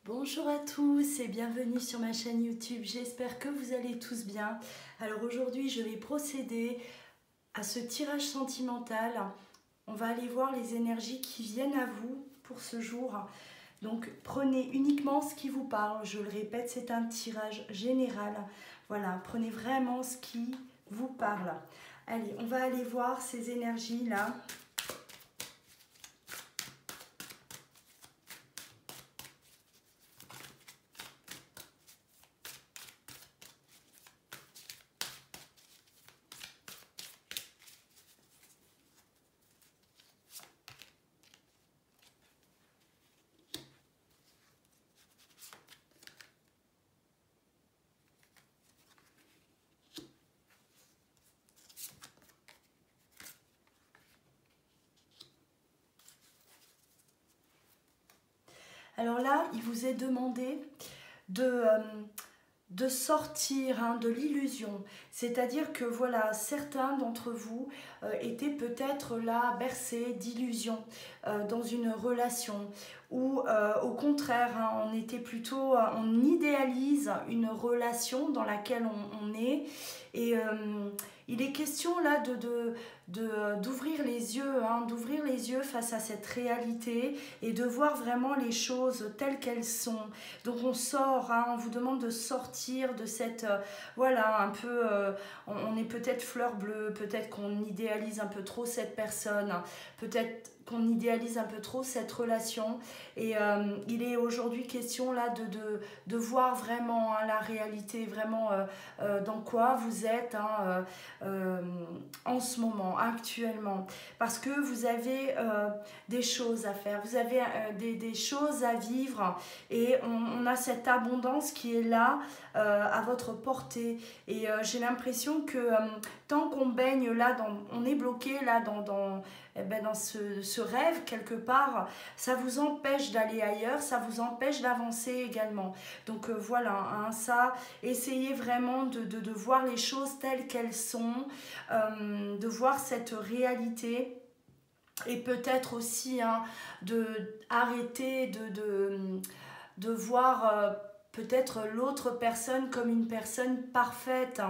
Bonjour à tous et bienvenue sur ma chaîne YouTube, j'espère que vous allez tous bien. Alors aujourd'hui je vais procéder à ce tirage sentimental. On va aller voir les énergies qui viennent à vous pour ce jour. Donc prenez uniquement ce qui vous parle, je le répète, c'est un tirage général. Voilà, prenez vraiment ce qui vous parle. Allez, on va aller voir ces énergies-là. Alors là, il vous est demandé de sortir de l'illusion. C'est-à-dire que voilà, certains d'entre vous étaient peut-être là bercés d'illusions dans une relation ou au contraire, on était plutôt, on idéalise une relation dans laquelle on est et il est question là d'ouvrir les yeux, d'ouvrir les yeux face à cette réalité et de voir vraiment les choses telles qu'elles sont. Donc on sort, on vous demande de sortir de cette, voilà, un peu, on est peut-être fleur bleue, peut-être qu'on idéalise un peu trop cette personne, peut-être qu'on idéalise un peu trop cette relation et il est aujourd'hui question là de voir vraiment la réalité, vraiment dans quoi vous êtes en ce moment, actuellement, parce que vous avez des choses à faire, vous avez des choses à vivre et on a cette abondance qui est là à votre portée et j'ai l'impression que tant qu'on baigne là, on est bloqué là dans ce rêve quelque part, ça vous empêche d'aller ailleurs, ça vous empêche d'avancer également. Donc voilà, ça, essayez vraiment de voir les choses telles qu'elles sont, de voir cette réalité et peut-être aussi de arrêter de voir peut-être l'autre personne comme une personne parfaite.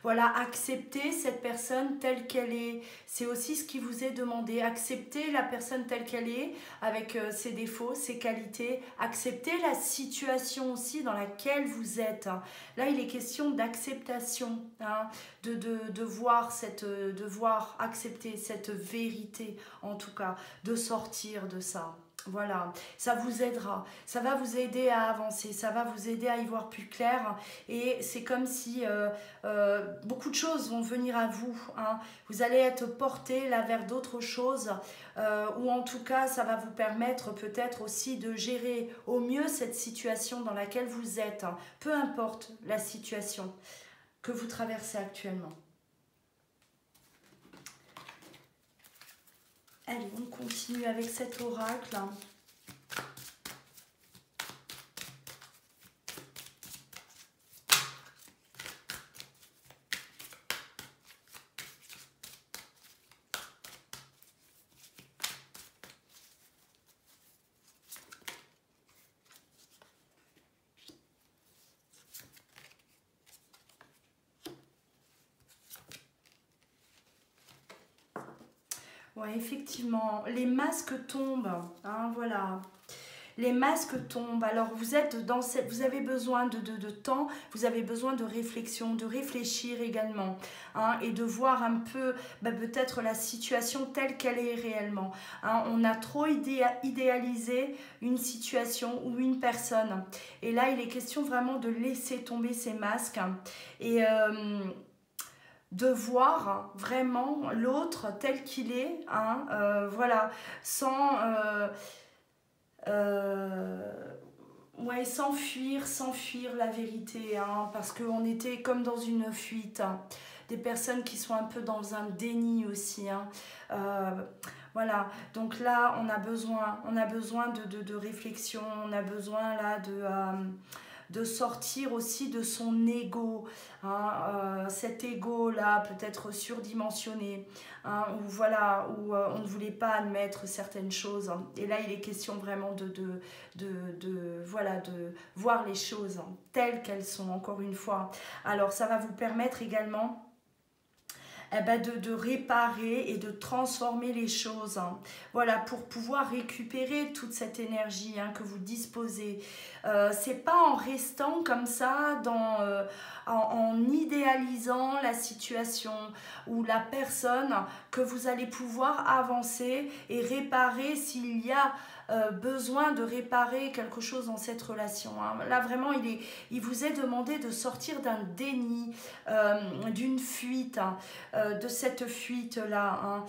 Voilà, accepter cette personne telle qu'elle est. C'est aussi ce qui vous est demandé. Accepter la personne telle qu'elle est, avec ses défauts, ses qualités. Accepter la situation aussi dans laquelle vous êtes. Là, il est question d'acceptation, de voir accepter cette vérité, en tout cas, de sortir de ça. Voilà, ça vous aidera, ça va vous aider à avancer, ça va vous aider à y voir plus clair et c'est comme si beaucoup de choses vont venir à vous. Vous allez être porté là vers d'autres choses ou en tout cas ça va vous permettre peut-être aussi de gérer au mieux cette situation dans laquelle vous êtes, peu importe la situation que vous traversez actuellement. Allez, on continue avec cet oracle. Ouais, effectivement, les masques tombent, voilà. Les masques tombent. Alors vous êtes dans cette, vous avez besoin de temps, vous avez besoin de réflexion, de réfléchir également, et de voir un peu peut-être la situation telle qu'elle est réellement. On a trop idéalisé une situation ou une personne. Et là, il est question vraiment de laisser tomber ces masques et de voir vraiment l'autre tel qu'il est, voilà, sans ouais, s'enfuir la vérité, parce qu'on était comme dans une fuite, des personnes qui sont un peu dans un déni aussi, voilà, donc là on a besoin de réflexion, on a besoin là de sortir aussi de son ego, hein, cet ego-là peut-être surdimensionné, hein, où, voilà, où on ne voulait pas admettre certaines choses. Hein. Et là, il est question vraiment voilà, de voir les choses telles qu'elles sont, encore une fois. Alors, ça va vous permettre également de réparer et de transformer les choses. Hein. Voilà, pour pouvoir récupérer toute cette énergie hein, que vous disposez. C'est pas en restant comme ça, en idéalisant la situation ou la personne, que vous allez pouvoir avancer et réparer s'il y a besoin de réparer quelque chose dans cette relation. Hein. Là, vraiment, il vous est demandé de sortir d'un déni, d'une fuite, hein, de cette fuite-là, hein,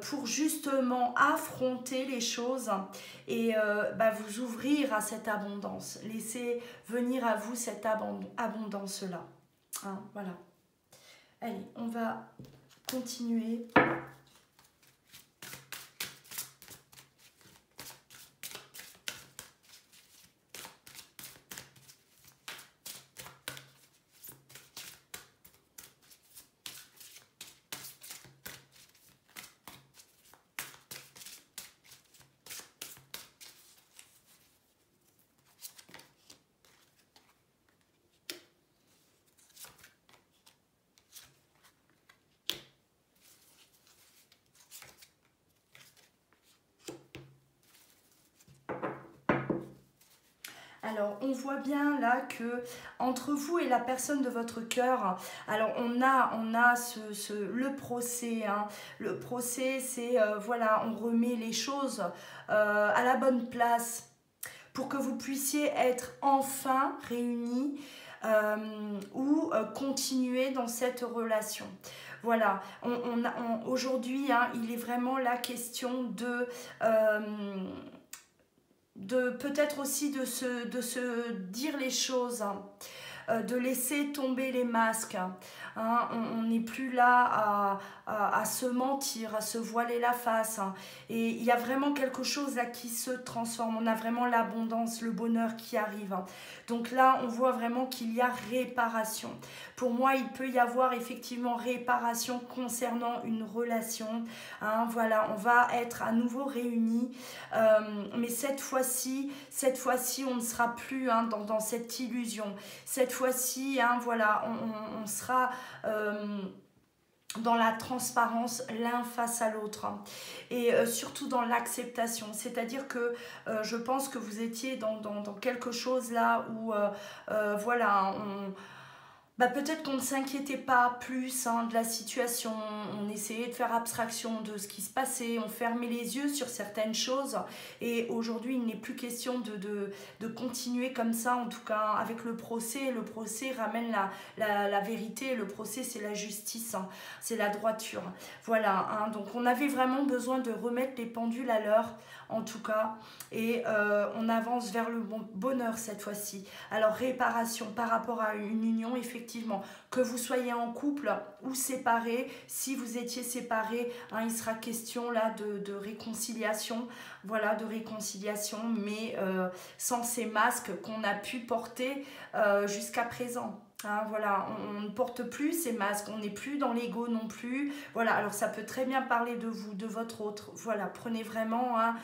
pour justement affronter les choses et vous ouvrir à cette abondance. Laissez venir à vous cette abondance-là. Hein, voilà. Allez, on va continuer. Alors, on voit bien là que entre vous et la personne de votre cœur, alors on a le procès. Hein. Le procès, c'est, voilà, on remet les choses à la bonne place pour que vous puissiez être enfin réunis ou continuer dans cette relation. Voilà, aujourd'hui, hein, il est vraiment la question de peut-être aussi de se dire les choses, hein, de laisser tomber les masques. Hein, on n'est plus là à se mentir, à se voiler la face. Hein, et il y a vraiment quelque chose là qui se transforme. On a vraiment l'abondance, le bonheur qui arrive. Hein. Donc là, on voit vraiment qu'il y a réparation. Pour moi, il peut y avoir effectivement réparation concernant une relation. Hein, voilà, on va être à nouveau réunis. Mais cette fois-ci, on ne sera plus hein, dans cette illusion. Cette fois-ci, hein, voilà, on sera dans la transparence l'un face à l'autre hein. Et surtout dans l'acceptation. C'est-à-dire que je pense que vous étiez dans quelque chose là où voilà, peut-être qu'on ne s'inquiétait pas plus hein, de la situation, on essayait de faire abstraction de ce qui se passait, on fermait les yeux sur certaines choses et aujourd'hui il n'est plus question de continuer comme ça, en tout cas avec le procès. Le procès ramène la vérité, le procès c'est la justice, hein, c'est la droiture. Voilà, hein, donc on avait vraiment besoin de remettre les pendules à l'heure en tout cas et on avance vers le bonheur cette fois-ci. Alors réparation par rapport à une union, effectivement, que vous soyez en couple ou séparés, si vous étiez séparés, hein, il sera question là de réconciliation, voilà, de réconciliation, mais sans ces masques qu'on a pu porter jusqu'à présent. Hein, voilà, on ne porte plus ces masques, on n'est plus dans l'ego non plus. Voilà, alors ça peut très bien parler de vous, de votre autre. Voilà, prenez vraiment hein,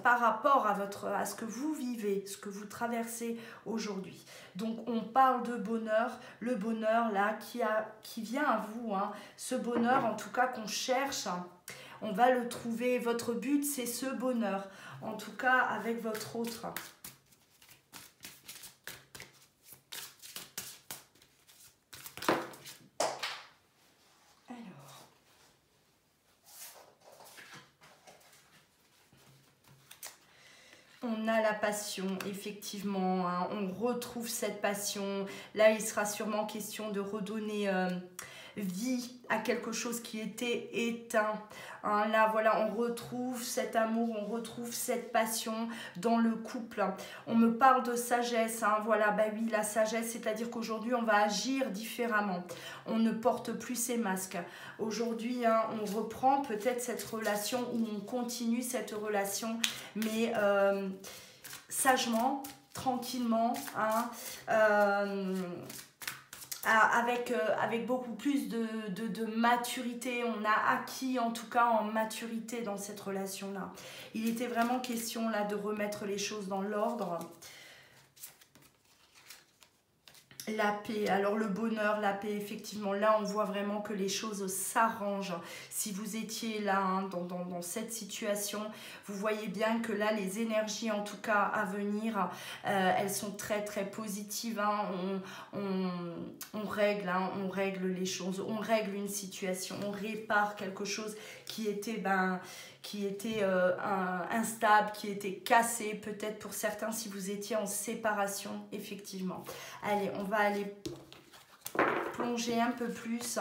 par rapport à ce que vous vivez, ce que vous traversez aujourd'hui. Donc on parle de bonheur, le bonheur là qui vient à vous, hein, ce bonheur en tout cas qu'on cherche, hein, on va le trouver. Votre but c'est ce bonheur, en tout cas avec votre autre. On a la passion, effectivement, hein, on retrouve cette passion. Là, il sera sûrement question de redonner vie à quelque chose qui était éteint. Hein, là, voilà, on retrouve cet amour, on retrouve cette passion dans le couple. On me parle de sagesse, hein, voilà, oui, la sagesse, c'est-à-dire qu'aujourd'hui, on va agir différemment. On ne porte plus ces masques. Aujourd'hui, hein, on reprend peut-être cette relation ou on continue cette relation, mais sagement, tranquillement, hein, avec beaucoup plus de maturité. On a acquis en tout cas en maturité dans cette relation-là. Il était vraiment question là de remettre les choses dans l'ordre. La paix, alors le bonheur, la paix, effectivement, là on voit vraiment que les choses s'arrangent. Si vous étiez là, hein, dans cette situation, vous voyez bien que là les énergies en tout cas à venir, elles sont très très positives, hein. On règle, hein, on règle les choses, on règle une situation, on répare quelque chose qui était instable, qui était cassé, peut-être pour certains si vous étiez en séparation, effectivement. Allez, on va aller plonger un peu plus.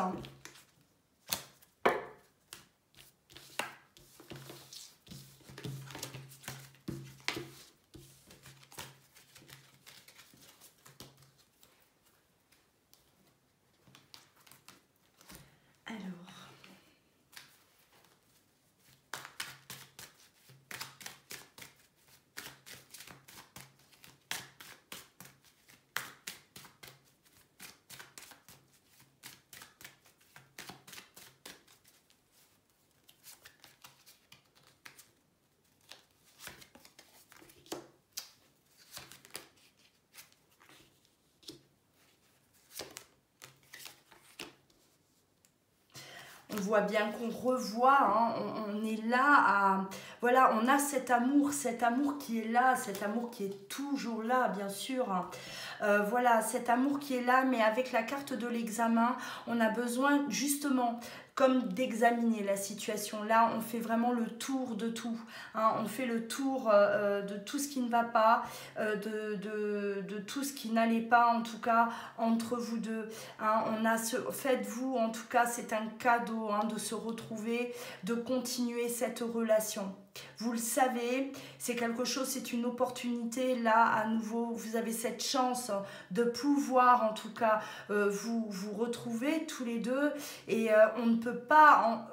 On voit bien qu'on revoit, hein, on est là à... Voilà, on a cet amour qui est là, cet amour qui est toujours là, bien sûr. Voilà, cet amour qui est là, mais avec la carte de l'examen, on a besoin justement comme d'examiner la situation. Là, on fait vraiment le tour de tout, hein. On fait le tour de tout ce qui ne va pas, de tout ce qui n'allait pas, en tout cas, entre vous deux, hein. Faites-vous, en tout cas, c'est un cadeau, hein, de se retrouver, de continuer cette relation. Vous le savez, c'est quelque chose, c'est une opportunité. Là, à nouveau, vous avez cette chance de pouvoir, en tout cas, vous retrouver tous les deux. Et on ne peut pas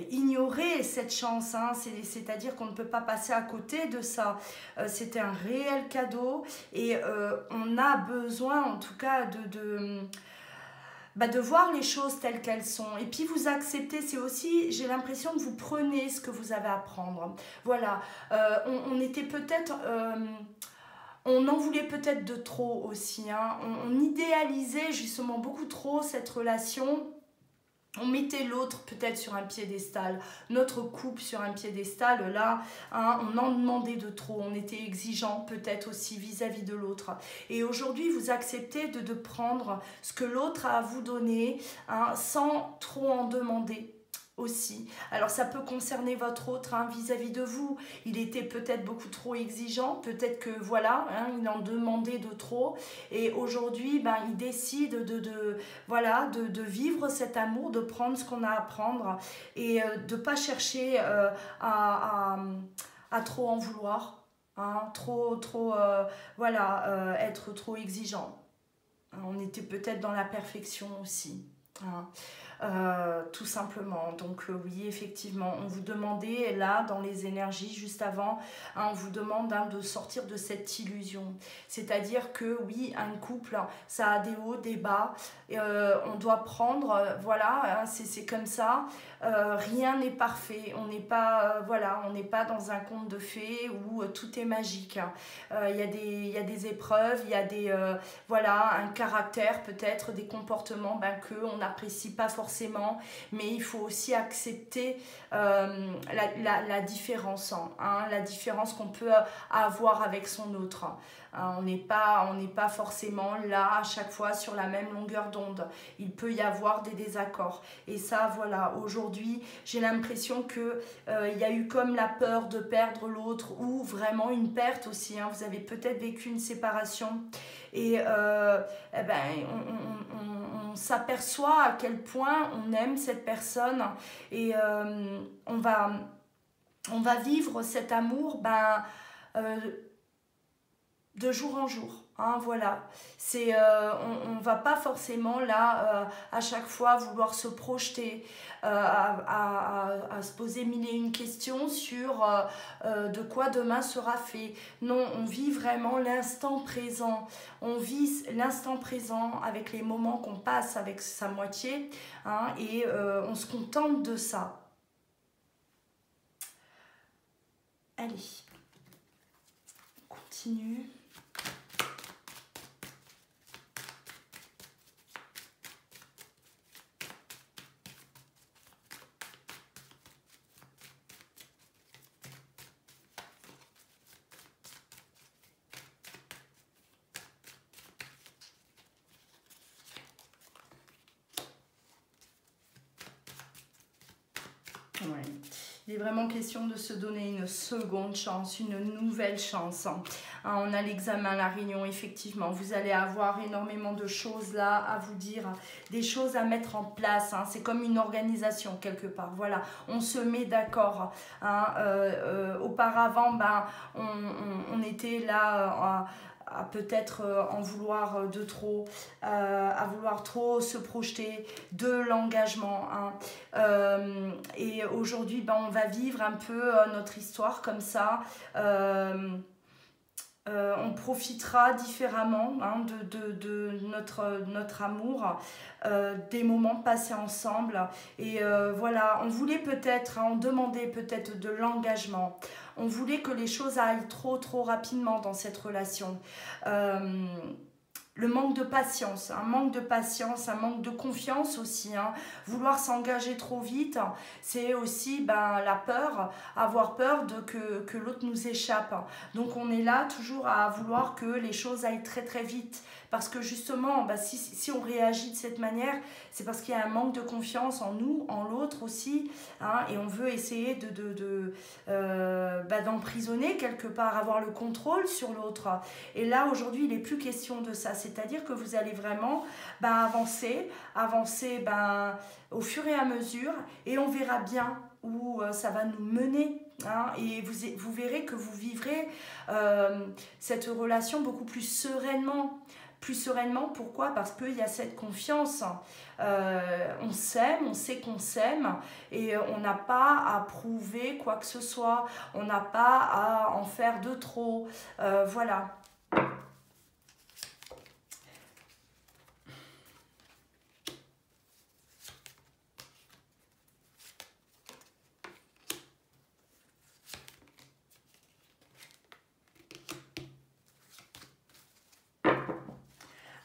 ignorer cette chance, hein. C'est-à-dire qu'on ne peut pas passer à côté de ça. C'est un réel cadeau et on a besoin, en tout cas, de voir les choses telles qu'elles sont. Et puis vous acceptez, c'est aussi, j'ai l'impression que vous prenez ce que vous avez à prendre. Voilà, on était peut-être... on en voulait peut-être de trop aussi, hein. On idéalisait justement beaucoup trop cette relation. On mettait l'autre peut-être sur un piédestal, notre couple sur un piédestal, là, hein, on en demandait de trop, on était exigeant peut-être aussi vis-à-vis de l'autre. Et aujourd'hui, vous acceptez de prendre ce que l'autre a à vous donner, hein, sans trop en demander aussi. Alors ça peut concerner votre autre, hein, vis-à-vis de vous. Il était peut-être beaucoup trop exigeant, peut-être que voilà, hein, il en demandait de trop. Et aujourd'hui, ben, il décide de vivre cet amour, de prendre ce qu'on a à prendre et de ne pas chercher à trop en vouloir, hein, être trop exigeant. On était peut-être dans la perfection aussi, hein. Tout simplement. Donc oui, effectivement, on vous demandait là dans les énergies juste avant, hein, on vous demande, hein, de sortir de cette illusion. C'est-à-dire que oui, un couple, ça a des hauts, des bas, on doit prendre, voilà, hein, c'est comme ça. Rien n'est parfait, on n'est pas, on n'est pas dans un conte de fées où tout est magique. Il y a des épreuves, il y a un caractère, peut-être des comportements qu'on n'apprécie pas forcément, mais il faut aussi accepter la différence, hein, la différence qu'on peut avoir avec son autre. On n'est pas forcément là à chaque fois sur la même longueur d'onde. Il peut y avoir des désaccords. Et ça, voilà, aujourd'hui, j'ai l'impression qu'il y a eu comme la peur de perdre l'autre ou vraiment une perte aussi, hein. Vous avez peut-être vécu une séparation et on s'aperçoit à quel point on aime cette personne et on va vivre cet amour de jour en jour. Hein, voilà, on va pas forcément là à chaque fois vouloir se projeter, à se poser mille et une questions sur de quoi demain sera fait. Non, on vit vraiment l'instant présent. On vit l'instant présent avec les moments qu'on passe avec sa moitié, hein, et on se contente de ça. Allez, on continue. Ouais. Il est vraiment question de se donner une seconde chance, une nouvelle chance. Hein, on a l'examen, la réunion, effectivement. Vous allez avoir énormément de choses là à vous dire, des choses à mettre en place. Hein. C'est comme une organisation quelque part. Voilà, on se met d'accord. Hein. Auparavant, ben, on était là à peut-être en vouloir de trop, à vouloir trop se projeter, de l'engagement. Hein. Et aujourd'hui, ben, on va vivre un peu notre histoire comme ça. On profitera différemment, hein, de notre amour, des moments passés ensemble. Et voilà, on voulait peut-être, hein, on demandait peut-être de l'engagement. On voulait que les choses aillent trop rapidement dans cette relation. Le manque de patience, un manque de confiance aussi. Hein. Vouloir s'engager trop vite, c'est aussi ben, la peur, avoir peur que l'autre nous échappe. Donc on est là toujours à vouloir que les choses aillent très vite. Parce que justement, ben, si on réagit de cette manière, c'est parce qu'il y a un manque de confiance en nous, en l'autre aussi. Hein, et on veut essayer d'emprisonner quelque part, avoir le contrôle sur l'autre. Et là, aujourd'hui, il n'est plus question de ça. C'est-à-dire que vous allez vraiment avancer au fur et à mesure, et on verra bien où ça va nous mener. Hein, et vous verrez que vous vivrez cette relation beaucoup plus sereinement. Plus sereinement, pourquoi? Parce qu'il y a cette confiance. On s'aime, on sait qu'on s'aime, et on n'a pas à prouver quoi que ce soit. On n'a pas à en faire de trop. Voilà.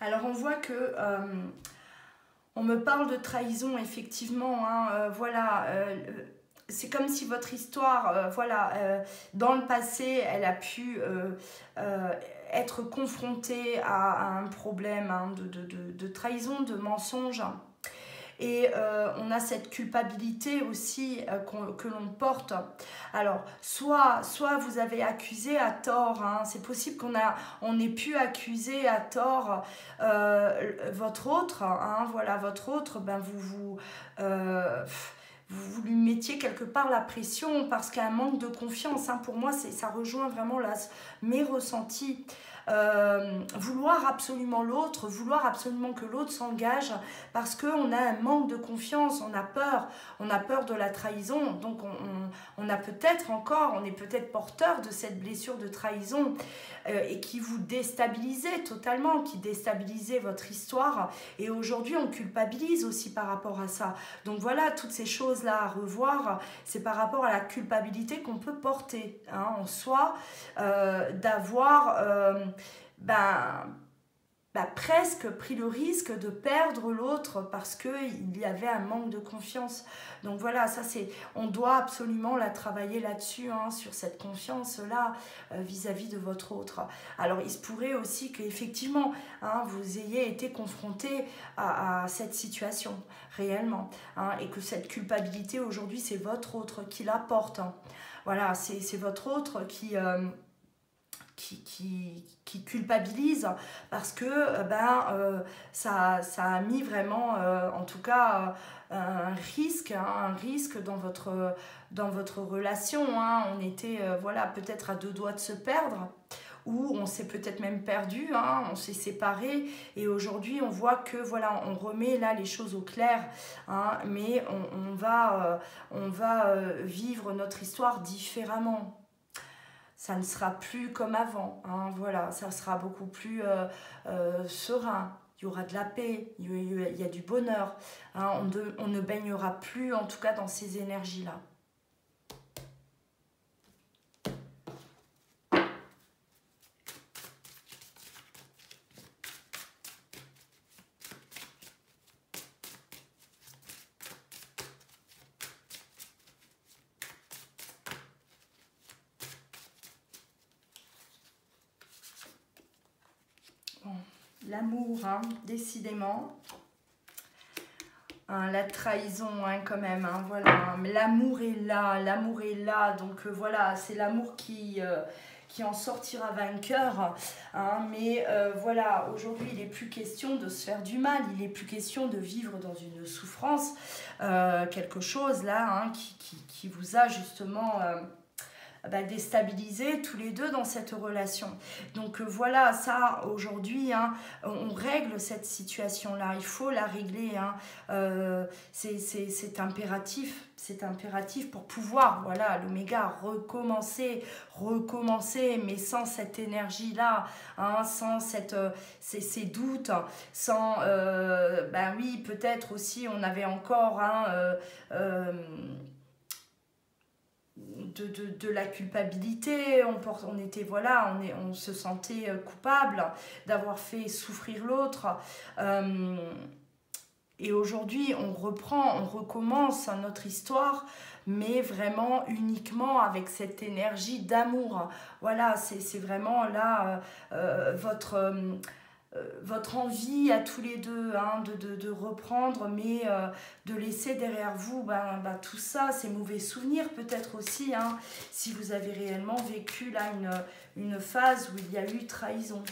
Alors on voit que on me parle de trahison, effectivement. Hein, voilà, c'est comme si votre histoire, dans le passé, elle a pu être confrontée à un problème, hein, de trahison, de mensonge. Et on a cette culpabilité aussi que l'on porte. Alors, soit vous avez accusé à tort, hein, c'est possible on ait pu accuser à tort votre autre, hein, voilà, votre autre, ben vous lui mettiez quelque part la pression parce qu'il y a un manque de confiance. Hein. Pour moi, ça rejoint vraiment mes ressentis. Vouloir absolument l'autre, vouloir absolument que l'autre s'engage parce qu'on a un manque de confiance, on a peur de la trahison, donc on est peut-être porteur de cette blessure de trahison et qui vous déstabilisait totalement, qui déstabilisait votre histoire, et aujourd'hui on culpabilise aussi par rapport à ça. Donc voilà, toutes ces choses-là à revoir, c'est par rapport à la culpabilité qu'on peut porter, hein, en soi, d'avoir presque pris le risque de perdre l'autre parce qu'il y avait un manque de confiance. Donc voilà, on doit absolument la travailler là-dessus, hein, sur cette confiance-là vis-à-vis de votre autre. Alors il se pourrait aussi qu'effectivement, hein, vous ayez été confronté à cette situation réellement, hein, et que cette culpabilité aujourd'hui, c'est votre autre qui la porte. Hein. Voilà, c'est votre autre qui culpabilise parce que ça a mis vraiment, en tout cas, un risque dans votre relation. Hein. On était peut-être à deux doigts de se perdre, où on s'est peut-être même perdu, hein, on s'est séparés, et aujourd'hui on voit que voilà, on remet là les choses au clair, hein, mais on va vivre notre histoire différemment. Ça ne sera plus comme avant, hein, voilà, ça sera beaucoup plus serein. Il y aura de la paix, il y a du bonheur, hein, on ne baignera plus en tout cas dans ces énergies-là. L'amour, hein, décidément. Hein, la trahison, hein, quand même. Hein, voilà. Hein, l'amour est là, l'amour est là. Donc voilà, c'est l'amour qui en sortira vainqueur. Hein, mais voilà, aujourd'hui, il n'est plus question de se faire du mal. Il n'est plus question de vivre dans une souffrance. Quelque chose là, hein, qui vous a justement... déstabiliser tous les deux dans cette relation. Donc voilà, ça aujourd'hui, hein, on règle cette situation-là, il faut la régler, hein. C'est impératif pour pouvoir, voilà, l'oméga, recommencer, mais sans cette énergie-là, hein, sans ces doutes, sans, oui, peut-être aussi on avait encore, hein, de la culpabilité, on était, voilà, on se sentait coupable d'avoir fait souffrir l'autre, et aujourd'hui on recommence notre histoire, mais vraiment uniquement avec cette énergie d'amour. Voilà, c'est vraiment là votre envie à tous les deux, hein, de reprendre, mais de laisser derrière vous tout ça, ces mauvais souvenirs peut-être aussi, hein, si vous avez réellement vécu là une phase où il y a eu trahison.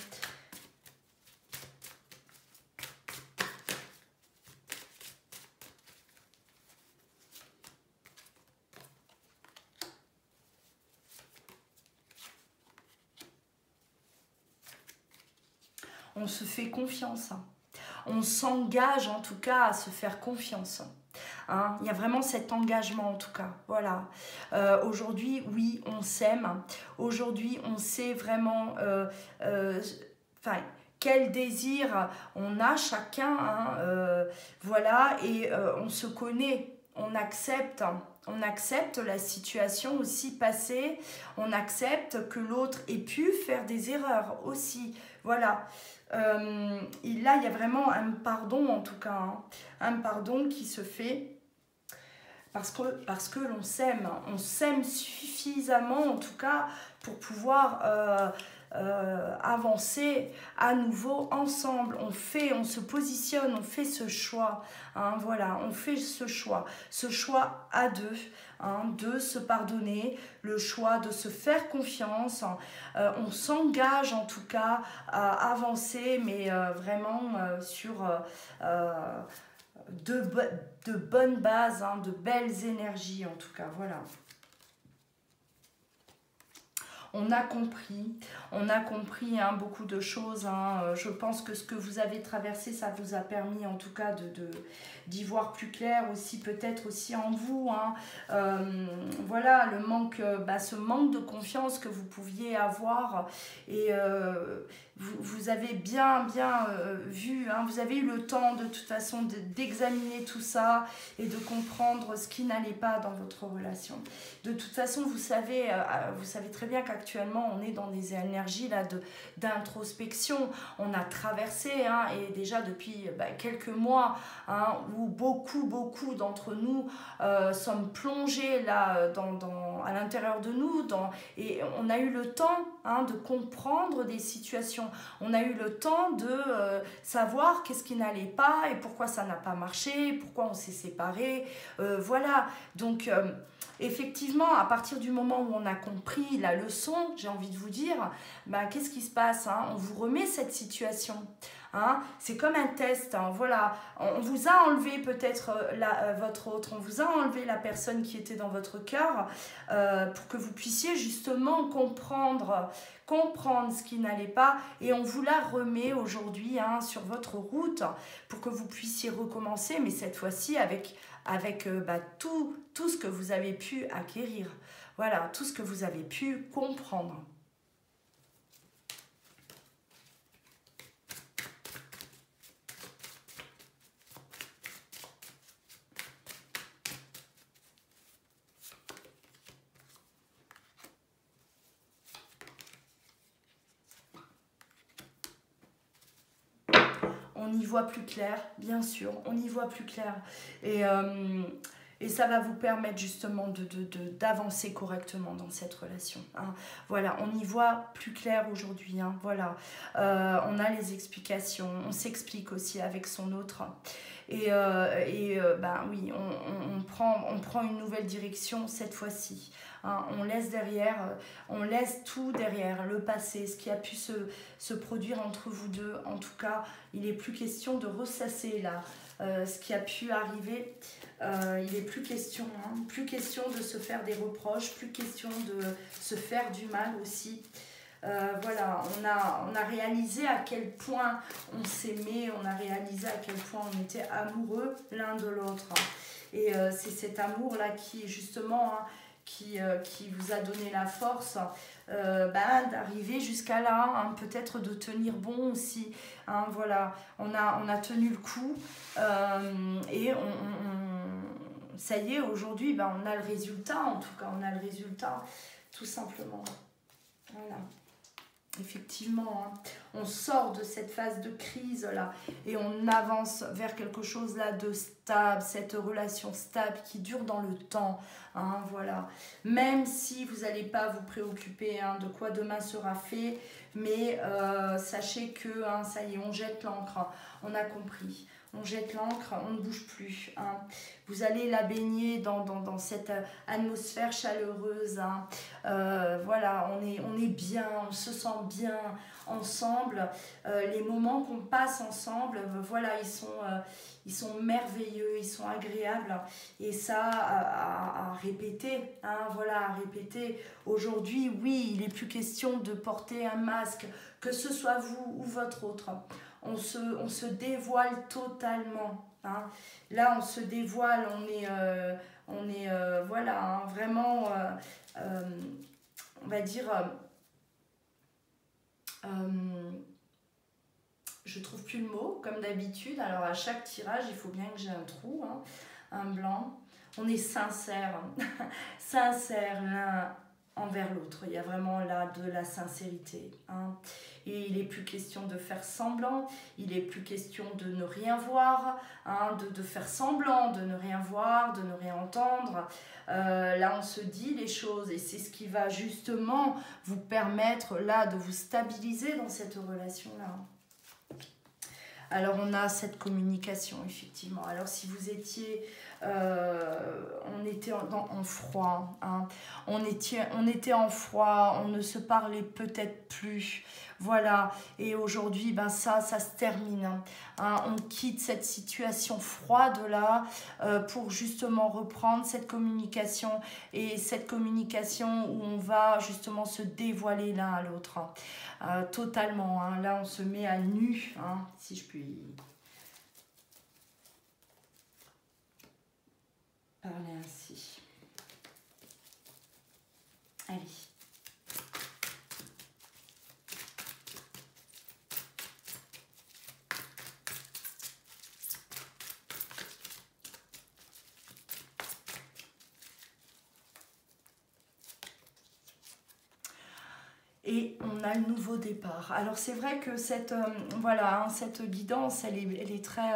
On se fait confiance, hein. On s'engage en tout cas à se faire confiance. Hein, il y a vraiment cet engagement en tout cas, voilà. Aujourd'hui, oui, on s'aime. Aujourd'hui, on sait vraiment quel désir on a chacun, hein, voilà, et on se connaît, on accepte la situation aussi passée, on accepte que l'autre ait pu faire des erreurs aussi, voilà. Et là, il y a vraiment un pardon en tout cas, hein, un pardon qui se fait parce que l'on s'aime. On s'aime suffisamment en tout cas pour pouvoir avancer à nouveau ensemble. On se positionne, on fait ce choix, hein, voilà, on fait ce choix à deux, hein, de se pardonner, le choix de se faire confiance, on s'engage en tout cas à avancer, mais vraiment sur de bonnes bases, hein, de belles énergies en tout cas, voilà. On a compris hein, beaucoup de choses, hein. Je pense que ce que vous avez traversé, ça vous a permis en tout cas d'y voir plus clair aussi, peut-être aussi en vous, hein. Voilà, ce manque de confiance que vous pouviez avoir, et vous avez bien vu, hein, vous avez eu le temps de toute façon d'examiner tout ça et de comprendre ce qui n'allait pas dans votre relation. De toute façon, vous savez très bien qu'actuellement on est dans des énergies là d'introspection. On a traversé, hein, et déjà depuis quelques mois, hein, où beaucoup d'entre nous sommes plongés là à l'intérieur de nous, et on a eu le temps, hein, de comprendre des situations. On a eu le temps de savoir qu'est-ce qui n'allait pas et pourquoi ça n'a pas marché, pourquoi on s'est séparés. Voilà, donc effectivement, à partir du moment où on a compris la leçon, j'ai envie de vous dire, bah, qu'est-ce qui se passe, hein? On vous remet cette situation. Hein, c'est comme un test, hein, voilà. On vous a enlevé peut-être votre autre, on vous a enlevé la personne qui était dans votre cœur pour que vous puissiez justement comprendre ce qui n'allait pas, et on vous la remet aujourd'hui, hein, sur votre route pour que vous puissiez recommencer, mais cette fois-ci avec bah, tout ce que vous avez pu acquérir, voilà, tout ce que vous avez pu comprendre. On y voit plus clair, bien sûr, on y voit plus clair. Et ça va vous permettre justement d'avancer correctement dans cette relation. Hein. Voilà, on y voit plus clair aujourd'hui. Hein. Voilà, on a les explications, on s'explique aussi avec son autre. Ben oui, on prend une nouvelle direction cette fois-ci. Hein. On laisse derrière, on laisse tout derrière, le passé, ce qui a pu se produire entre vous deux. En tout cas, il n'est plus question de ressasser là ce qui a pu arriver. Il n'est plus question, hein, plus question de se faire des reproches, plus question de se faire du mal aussi. Voilà, on a réalisé à quel point on s'aimait, on a réalisé à quel point on était amoureux l'un de l'autre. Et c'est cet amour-là qui, justement, hein, qui vous a donné la force d'arriver jusqu'à là, hein, peut-être de tenir bon aussi. Hein, voilà, on a tenu le coup et ça y est, aujourd'hui, ben, on a le résultat, en tout cas, on a le résultat, tout simplement. Voilà. Effectivement, hein, on sort de cette phase de crise là et on avance vers quelque chose là de stable, cette relation stable qui dure dans le temps. Hein, voilà. Même si vous n'allez pas vous préoccuper, hein, de quoi demain sera fait, mais sachez que, hein, ça y est, on jette l'encre, on a compris. On jette l'encre, on ne bouge plus. Hein. Vous allez la baigner dans cette atmosphère chaleureuse. Hein. Voilà, on est bien, on se sent bien ensemble. Les moments qu'on passe ensemble, voilà, ils sont merveilleux, ils sont agréables. Et ça, à répéter. Hein, voilà, à répéter. Aujourd'hui, oui, il n'est plus question de porter un masque, que ce soit vous ou votre autre. On se dévoile totalement. Hein. Là, on se dévoile, on est voilà, hein, vraiment, on va dire, je trouve plus le mot, comme d'habitude. Alors, à chaque tirage, il faut bien que j'ai un trou, hein, un blanc. On est sincère, sincère l'un envers l'autre. Il y a vraiment là de la sincérité. Hein. Et il n'est plus question de faire semblant, il n'est plus question de ne rien voir, hein, de faire semblant, de ne rien voir, de ne rien entendre. Là, on se dit les choses et c'est ce qui va justement vous permettre là de vous stabiliser dans cette relation-là. Alors, on a cette communication, effectivement. Alors, si vous étiez... on était en froid. Hein. On était en froid, on ne se parlait peut-être plus. Voilà, et aujourd'hui, ben ça se termine. Hein. On quitte cette situation froide-là pour justement reprendre cette communication. Et cette communication où on va justement se dévoiler l'un à l'autre. Totalement. Hein. Là, on se met à nu, hein, si je puis parler ainsi. Allez. Et on a le nouveau départ. Alors c'est vrai que cette, voilà, hein, cette guidance, elle est très...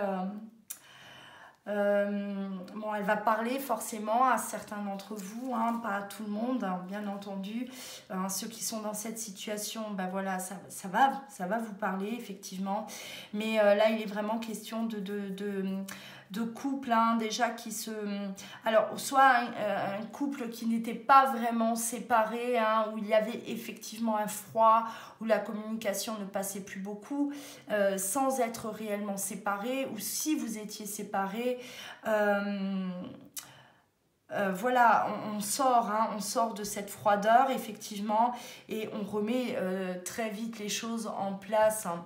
bon, elle va parler forcément à certains d'entre vous, hein, pas à tout le monde, hein, bien entendu. Ceux qui sont dans cette situation, ben voilà, ça va vous parler, effectivement. Mais là, il est vraiment question de couples hein, déjà qui se... Alors, soit un couple qui n'était pas vraiment séparé, hein, où il y avait effectivement un froid, où la communication ne passait plus beaucoup, sans être réellement séparés, ou si vous étiez séparés, voilà, on sort de cette froideur, effectivement, et on remet très vite les choses en place. Hein.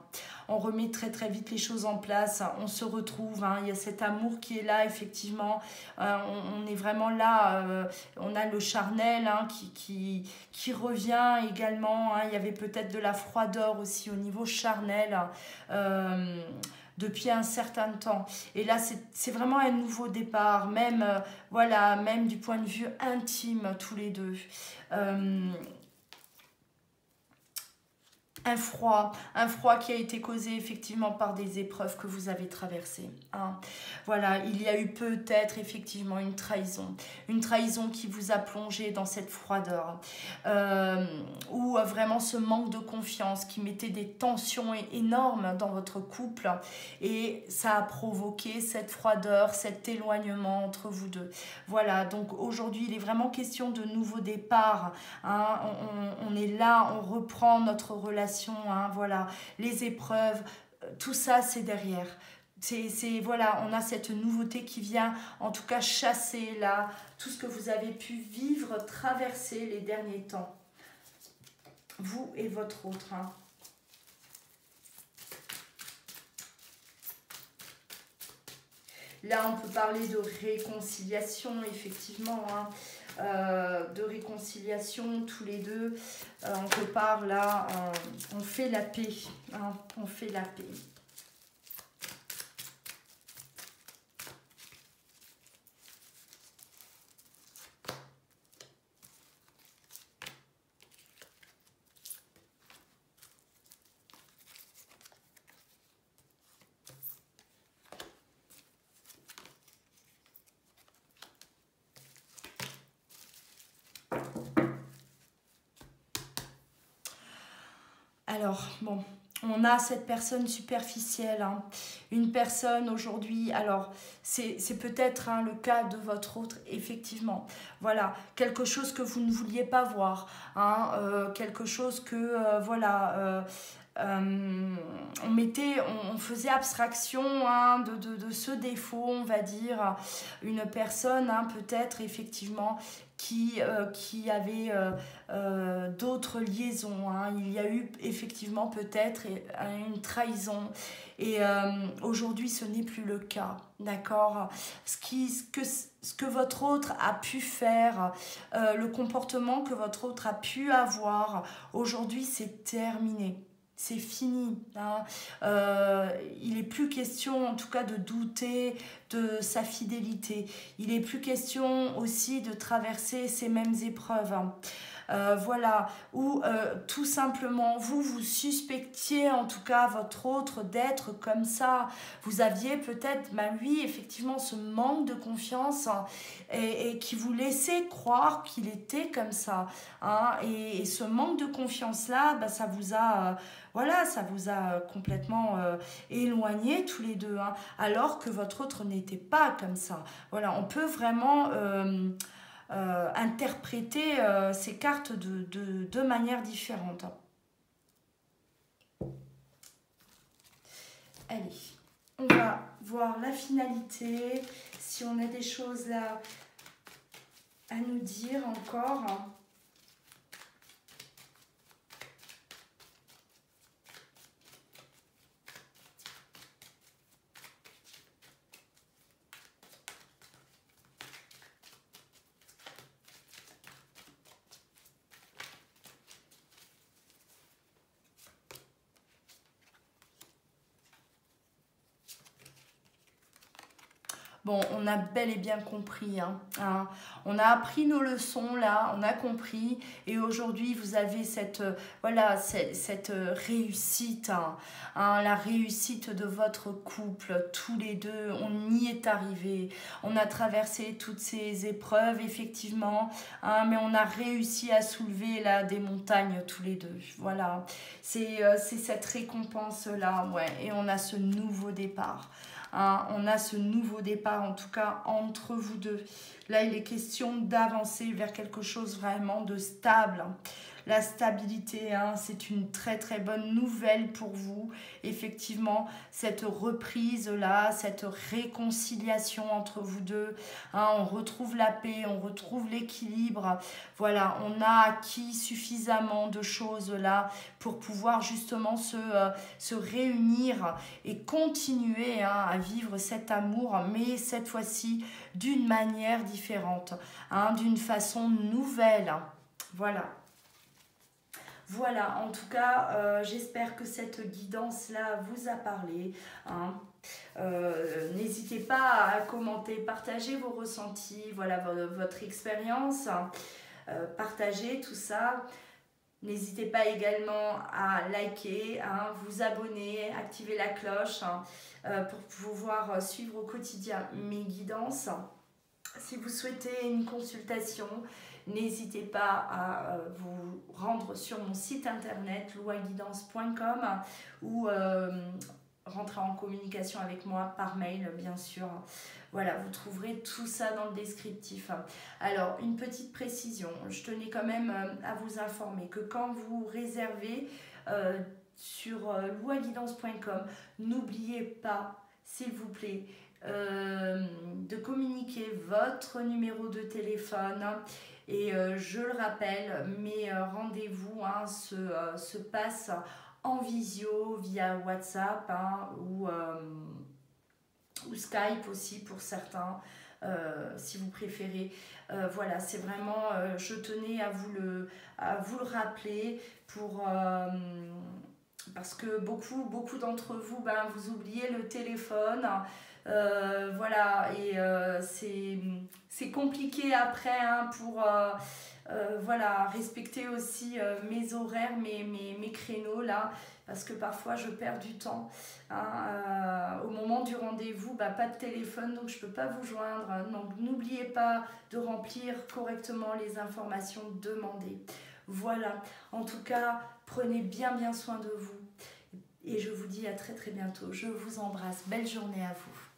On remet très très vite les choses en place. On se retrouve, hein. Il y a cet amour qui est là, effectivement. On est vraiment là. On a le charnel hein, qui revient également. Hein. Il y avait peut-être de la froideur aussi au niveau charnel. Depuis un certain temps. Et là, c'est vraiment un nouveau départ, même, voilà, même du point de vue intime, tous les deux. Un froid qui a été causé effectivement par des épreuves que vous avez traversées. Hein. Voilà, il y a eu peut-être effectivement une trahison qui vous a plongé dans cette froideur, ou vraiment ce manque de confiance qui mettait des tensions énormes dans votre couple, et ça a provoqué cette froideur, cet éloignement entre vous deux. Voilà, donc aujourd'hui il est vraiment question de nouveau départ. Hein. On est là, on reprend notre relation. Hein, voilà, les épreuves, tout ça c'est derrière. Voilà, on a cette nouveauté qui vient en tout cas chasser là tout ce que vous avez pu vivre, traverser les derniers temps, vous et votre autre. Hein. Là, on peut parler de réconciliation, effectivement, hein. De réconciliation, tous les deux. On repart là, on fait la paix. Hein, on fait la paix. Alors, bon, on a cette personne superficielle, hein. Une personne aujourd'hui, alors c'est peut-être hein, le cas de votre autre, effectivement. Voilà, quelque chose que vous ne vouliez pas voir, hein, quelque chose que, voilà... on faisait abstraction hein, de ce défaut, on va dire. Une personne, hein, peut-être, effectivement, qui avait d'autres liaisons. Hein. Il y a eu, effectivement, peut-être une trahison. Et aujourd'hui, ce n'est plus le cas. D'accord ? Ce que votre autre a pu faire, le comportement que votre autre a pu avoir, aujourd'hui, c'est terminé. C'est fini. Hein. Il n'est plus question, en tout cas, de douter de sa fidélité. Il n'est plus question aussi de traverser ces mêmes épreuves. Hein. Voilà, ou tout simplement vous suspectiez en tout cas votre autre d'être comme ça. Vous aviez peut-être, oui, effectivement, ce manque de confiance hein, et qui vous laissait croire qu'il était comme ça. Hein, et ce manque de confiance-là, ça vous a... voilà, ça vous a complètement éloigné tous les deux, hein, alors que votre autre n'était pas comme ça. Voilà, on peut vraiment interpréter ces cartes de manière différente. Allez, on va voir la finalité, si on a des choses là à nous dire encore. Bon, on a bel et bien compris. Hein. On a appris nos leçons là, on a compris. Et aujourd'hui, vous avez cette réussite. Hein, la réussite de votre couple. Tous les deux, on y est arrivé. On a traversé toutes ces épreuves, effectivement. Hein, mais on a réussi à soulever là, des montagnes tous les deux. Voilà. C'est cette récompense là. Ouais. Et on a ce nouveau départ. hein. On a ce nouveau départ, en tout cas, entre vous deux. Là, il est question d'avancer vers quelque chose vraiment de stable. La stabilité, hein, c'est une très très bonne nouvelle pour vous. Effectivement, cette reprise-là, cette réconciliation entre vous deux, hein, on retrouve la paix, on retrouve l'équilibre. Voilà, on a acquis suffisamment de choses là pour pouvoir justement se réunir et continuer, hein, à vivre cet amour, mais cette fois-ci d'une manière différente, hein, d'une façon nouvelle. Voilà. Voilà, en tout cas, j'espère que cette guidance-là vous a parlé, hein. N'hésitez pas à commenter, partager vos ressentis, voilà, votre expérience, partagez tout ça. N'hésitez pas également à liker, hein, vous abonner, activer la cloche, hein, pour pouvoir suivre au quotidien mes guidances. Si vous souhaitez une consultation, n'hésitez pas à vous rendre sur mon site internet louaguidance.com ou rentrer en communication avec moi par mail, bien sûr. Voilà, vous trouverez tout ça dans le descriptif. Alors, une petite précision, je tenais quand même à vous informer que quand vous réservez sur louaguidance.com, n'oubliez pas, s'il vous plaît, de communiquer votre numéro de téléphone. Et je le rappelle, mes rendez-vous, hein, se passent en visio via WhatsApp, hein, ou Skype aussi pour certains, si vous préférez. Voilà, c'est vraiment, je tenais à vous le rappeler pour... parce que beaucoup d'entre vous, ben, vous oubliez le téléphone. Voilà, et c'est compliqué après, hein, pour voilà, respecter aussi mes horaires, mes créneaux là, parce que parfois je perds du temps, hein. Au moment du rendez-vous, bah, pas de téléphone, donc je peux pas vous joindre, hein. Donc n'oubliez pas de remplir correctement les informations demandées. Voilà, en tout cas, prenez bien soin de vous et je vous dis à très bientôt. Je vous embrasse, belle journée à vous.